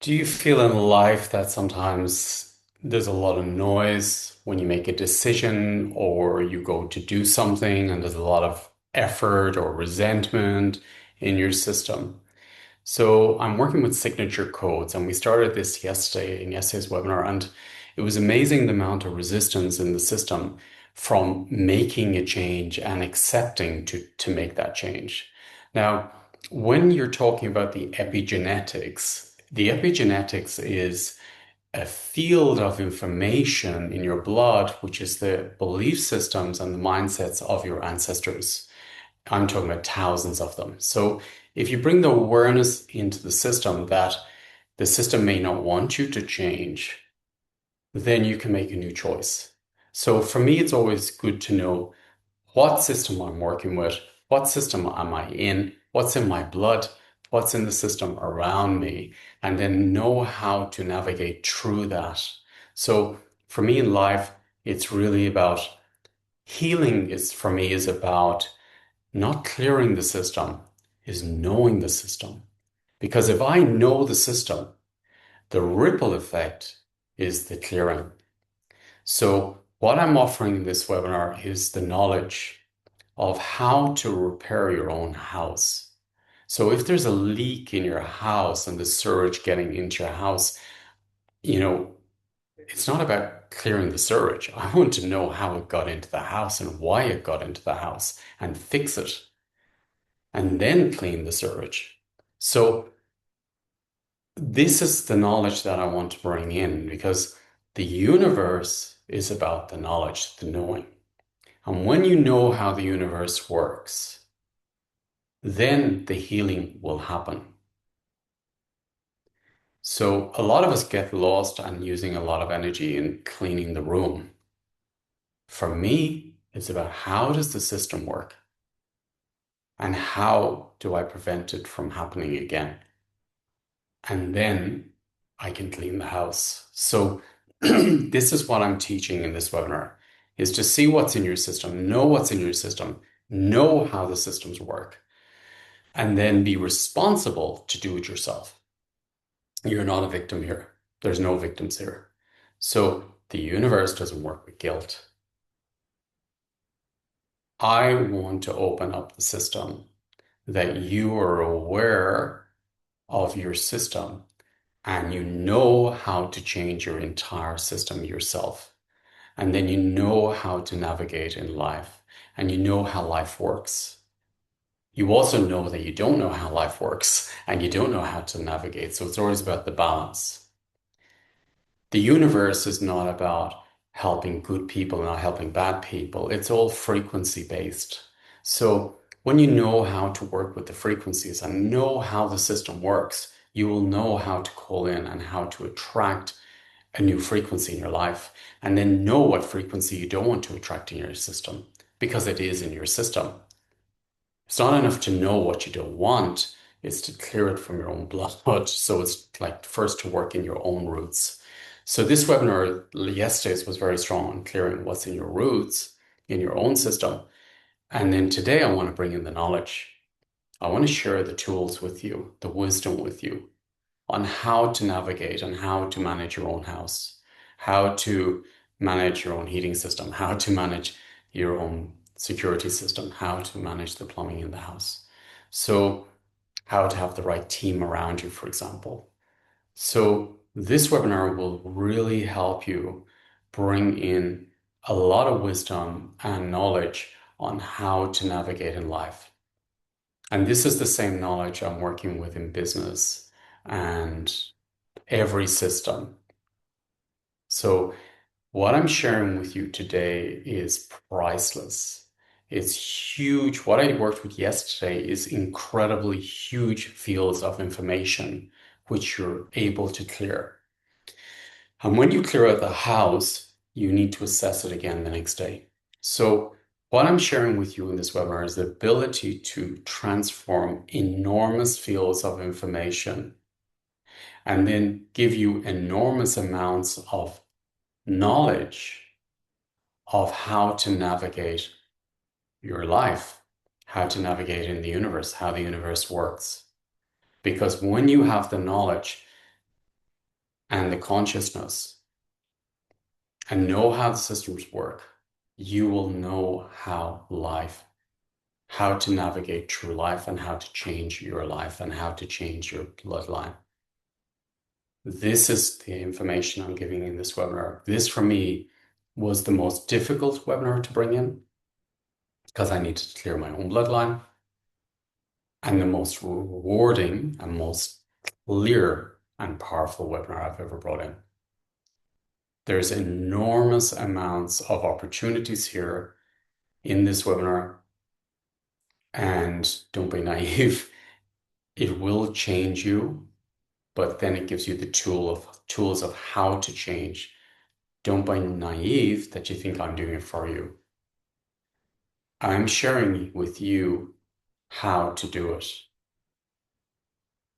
Do you feel in life that sometimes there's a lot of noise when you make a decision or you go to do something and there's a lot of effort or resentment in your system? So I'm working with signature codes and we started this yesterday in yesterday's webinar, and it was amazing the amount of resistance in the system from making a change and accepting to make that change. Now, when you're talking about the epigenetics is a field of information in your blood, which is the belief systems and the mindsets of your ancestors. I'm talking about thousands of them. So if you bring the awareness into the system that the system may not want you to change, then you can make a new choice. So for me, it's always good to know what system I'm working with, what system am I in, what's in my blood, what's in the system around me, and then know how to navigate through that. So for me in life, it's really about healing is for me is about not clearing the system, is knowing the system. Because if I know the system, the ripple effect is the clearing. So what I'm offering in this webinar is the knowledge of how to repair your own house. So if there's a leak in your house and the sewage getting into your house, you know, it's not about clearing the sewage. I want to know how it got into the house and why it got into the house and fix it and then clean the sewage. So this is the knowledge that I want to bring in because the universe is about the knowledge, the knowing. And when you know how the universe works, then the healing will happen. So a lot of us get lost and using a lot of energy in cleaning the room. For me, it's about how does the system work and how do I prevent it from happening again? And then I can clean the house. So this is what I'm teaching in this webinar is to see what's in your system, know what's in your system, know how the systems work, and then be responsible to do it yourself. You're not a victim here. There's no victims here. So the universe doesn't work with guilt. I want to open up the system that you are aware of your system and you know how to change your entire system yourself. And then you know how to navigate in life and you know how life works. You also know that you don't know how life works and you don't know how to navigate. So it's always about the balance. The universe is not about helping good people, not helping bad people. It's all frequency based. So when you know how to work with the frequencies and know how the system works, you will know how to call in and how to attract a new frequency in your life, and then know what frequency you don't want to attract in your system because it is in your system. It's not enough to know what you don't want, it's to clear it from your own blood. So it's like first to work in your own roots. So this webinar yesterday's was very strong on clearing what's in your roots, in your own system. And then today I want to bring in the knowledge. I want to share the tools with you, the wisdom with you on how to navigate and how to manage your own house, how to manage your own heating system, how to manage your own security system, how to manage the plumbing in the house. So how to have the right team around you, for example. So this webinar will really help you bring in a lot of wisdom and knowledge on how to navigate in life. And this is the same knowledge I'm working with in business and every system. So what I'm sharing with you today is priceless. It's huge. What I worked with yesterday is incredibly huge fields of information which you're able to clear. And when you clear out the house, you need to assess it again the next day. So what I'm sharing with you in this webinar is the ability to transform enormous fields of information and then give you enormous amounts of knowledge of how to navigate your life, how to navigate in the universe, how the universe works. Because when you have the knowledge, and the consciousness and know how the systems work, you will know how to navigate through life and how to change your life and how to change your bloodline. This is the information I'm giving in this webinar. This, for me, was the most difficult webinar to bring in because I needed to clear my own bloodline, and the most rewarding and most clear and powerful webinar I've ever brought in. There's enormous amounts of opportunities here in this webinar, and don't be naive. It will change you, but then it gives you the tools of how to change. Don't be naive that you think I'm doing it for you. I'm sharing with you how to do it.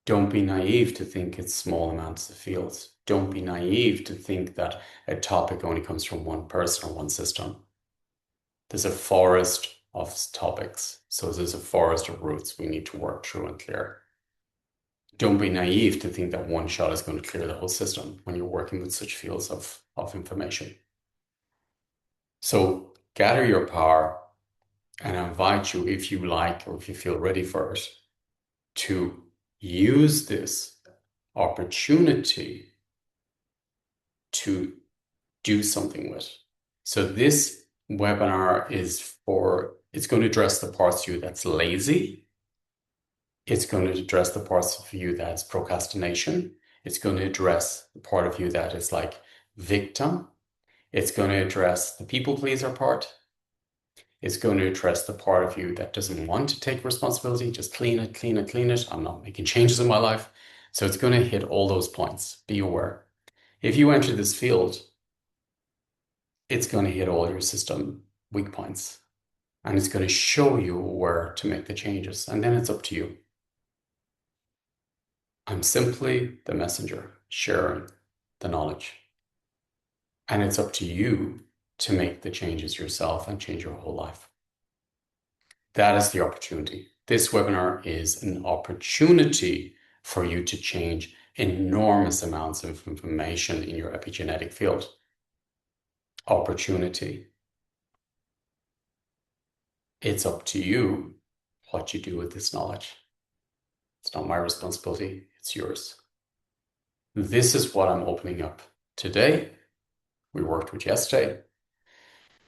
Don't be naive to think it's small amounts of fields. Don't be naive to think that a topic only comes from one person or one system. There's a forest of topics. So there's a forest of roots we need to work through and clear. Don't be naive to think that one shot is going to clear the whole system when you're working with such fields of information. So gather your power, and I invite you, if you like or if you feel ready for it, to use this opportunity to do something with. So this webinar it's going to address the parts of you that's lazy. It's going to address the parts of you that's procrastination. It's going to address the part of you that is like victim. It's going to address the people pleaser part. It's going to address the part of you that doesn't want to take responsibility, just clean it, clean it, clean it. I'm not making changes in my life. So it's going to hit all those points. Be aware. If you enter this field, it's going to hit all your system weak points, and it's going to show you where to make the changes. And then it's up to you. I'm simply the messenger sharing the knowledge. And it's up to you to make the changes yourself and change your whole life. That is the opportunity. This webinar is an opportunity for you to change enormous amounts of information in your epigenetic field. Opportunity. It's up to you what you do with this knowledge. It's not my responsibility, it's yours. This is what I'm opening up today. We worked with yesterday,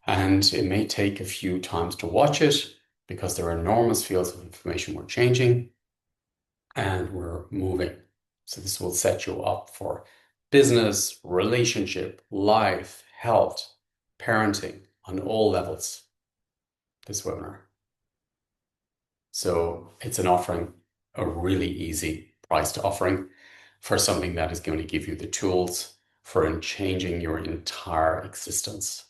and it may take a few times to watch it because there are enormous fields of information we're changing and we're moving. So this will set you up for business, relationship, life, health, parenting on all levels, this webinar. So it's an offering, a really easy priced offering for something that is going to give you the tools for changing your entire existence.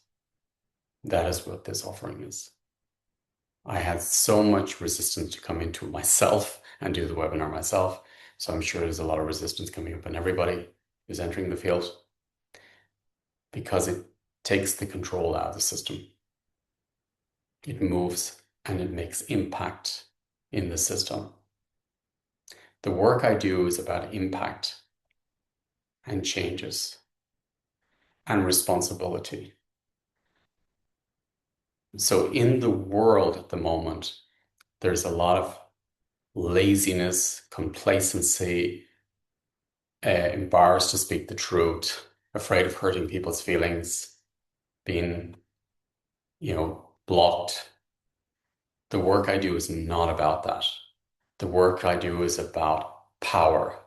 That is what this offering is. I had so much resistance to come into it myself and do the webinar myself. So I'm sure there's a lot of resistance coming up in everybody who's entering the field because it takes the control out of the system. It moves and it makes impact in the system. The work I do is about impact and changes and responsibility. So in the world at the moment, there's a lot of laziness, complacency, embarrassed to speak the truth, afraid of hurting people's feelings, being, blocked. The work I do is not about that. The work I do is about power,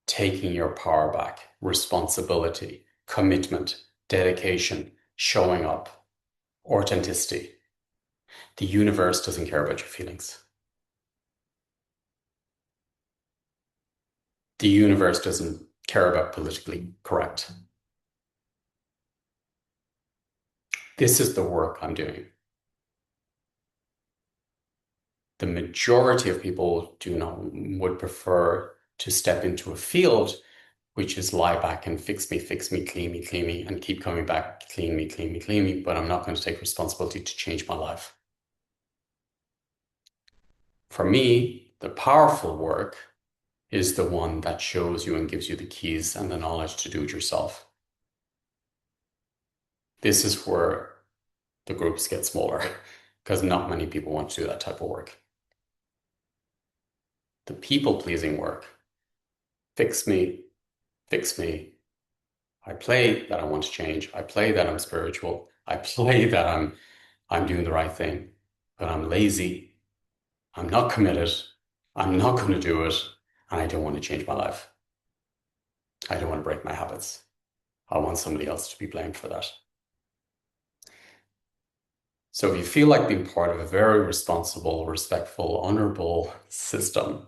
taking your power back, responsibility, commitment, dedication, showing up, authenticity. The universe doesn't care about your feelings. The universe doesn't care about politically correct. This is the work I'm doing. The majority of people would prefer to step into a field which is lie back and fix me, clean me, and keep coming back, clean me, but I'm not going to take responsibility to change my life. For me, the powerful work is the one that shows you and gives you the keys and the knowledge to do it yourself. This is where the groups get smaller because not many people want to do that type of work. The people-pleasing work, fix me, fix me. I play that I want to change. I play that I'm spiritual. I play that I'm doing the right thing, but I'm lazy. I'm not committed. I'm not going to do it, and I don't want to change my life. I don't want to break my habits. I want somebody else to be blamed for that. So if you feel like being part of a very responsible, respectful, honorable system,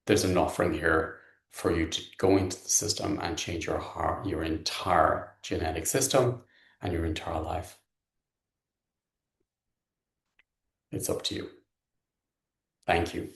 there's an offering here for you to go into the system and change your heart, your entire genetic system and your entire life. It's up to you. Thank you.